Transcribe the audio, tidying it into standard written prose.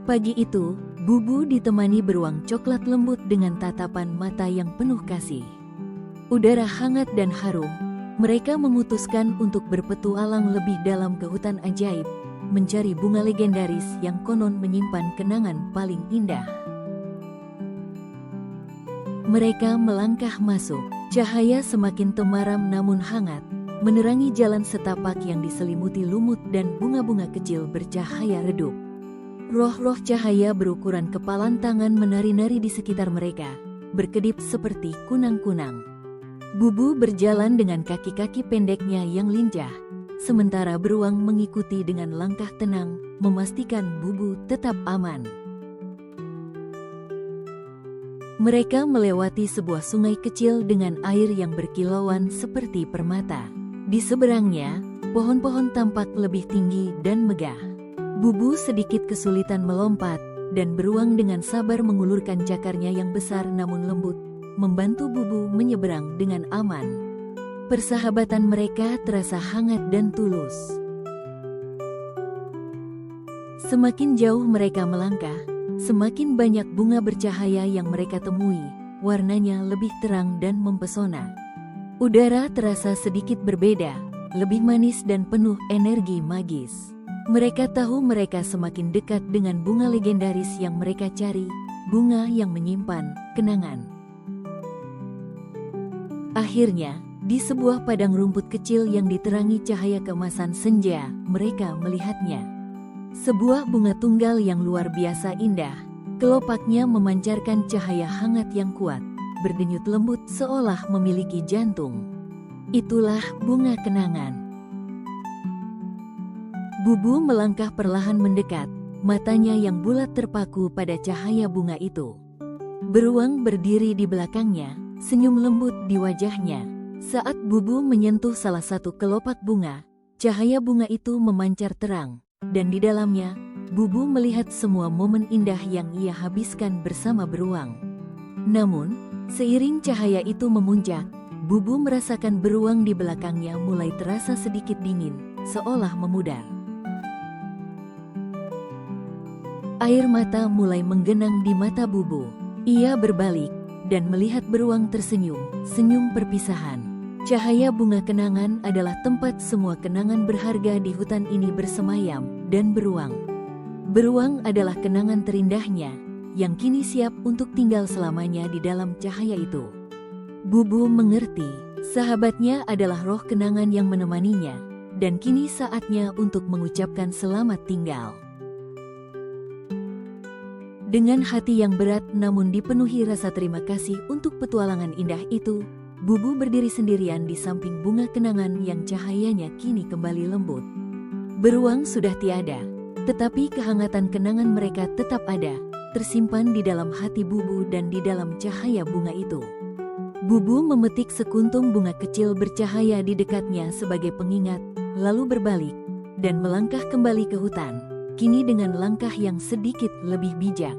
Pagi itu, Bubu ditemani beruang coklat lembut dengan tatapan mata yang penuh kasih. Udara hangat dan harum, mereka memutuskan untuk berpetualang lebih dalam ke hutan ajaib, mencari bunga legendaris yang konon menyimpan kenangan paling indah. Mereka melangkah masuk, cahaya semakin temaram namun hangat, menerangi jalan setapak yang diselimuti lumut dan bunga-bunga kecil bercahaya redup. Roh-roh cahaya berukuran kepalan tangan menari-nari di sekitar mereka, berkedip seperti kunang-kunang. Bubu berjalan dengan kaki-kaki pendeknya yang lincah, sementara beruang mengikuti dengan langkah tenang, memastikan Bubu tetap aman. Mereka melewati sebuah sungai kecil dengan air yang berkilauan seperti permata. Di seberangnya, pohon-pohon tampak lebih tinggi dan megah. Bubu sedikit kesulitan melompat, dan beruang dengan sabar mengulurkan cakarnya yang besar namun lembut, membantu Bubu menyeberang dengan aman. Persahabatan mereka terasa hangat dan tulus. Semakin jauh mereka melangkah, semakin banyak bunga bercahaya yang mereka temui, warnanya lebih terang dan mempesona. Udara terasa sedikit berbeda, lebih manis dan penuh energi magis. Mereka tahu mereka semakin dekat dengan bunga legendaris yang mereka cari, bunga yang menyimpan kenangan. Akhirnya, di sebuah padang rumput kecil yang diterangi cahaya keemasan senja, mereka melihatnya. Sebuah bunga tunggal yang luar biasa indah, kelopaknya memancarkan cahaya hangat yang kuat, berdenyut lembut seolah memiliki jantung. Itulah bunga kenangan. Bubu melangkah perlahan mendekat, matanya yang bulat terpaku pada cahaya bunga itu. Beruang berdiri di belakangnya, senyum lembut di wajahnya. Saat Bubu menyentuh salah satu kelopak bunga, cahaya bunga itu memancar terang, dan di dalamnya, Bubu melihat semua momen indah yang ia habiskan bersama beruang. Namun, seiring cahaya itu memuncak, Bubu merasakan beruang di belakangnya mulai terasa sedikit dingin, seolah memudar. Air mata mulai menggenang di mata Bubu. Ia berbalik dan melihat beruang tersenyum, senyum perpisahan. Cahaya bunga kenangan adalah tempat semua kenangan berharga di hutan ini bersemayam, dan beruang. Beruang adalah kenangan terindahnya, yang kini siap untuk tinggal selamanya di dalam cahaya itu. Bubu mengerti, sahabatnya adalah roh kenangan yang menemaninya, dan kini saatnya untuk mengucapkan selamat tinggal. Dengan hati yang berat namun dipenuhi rasa terima kasih untuk petualangan indah itu, Bubu berdiri sendirian di samping bunga kenangan yang cahayanya kini kembali lembut. Beruang sudah tiada, tetapi kehangatan kenangan mereka tetap ada, tersimpan di dalam hati Bubu dan di dalam cahaya bunga itu. Bubu memetik sekuntum bunga kecil bercahaya di dekatnya sebagai pengingat, lalu berbalik, dan melangkah kembali ke hutan. Kini dengan langkah yang sedikit lebih bijak.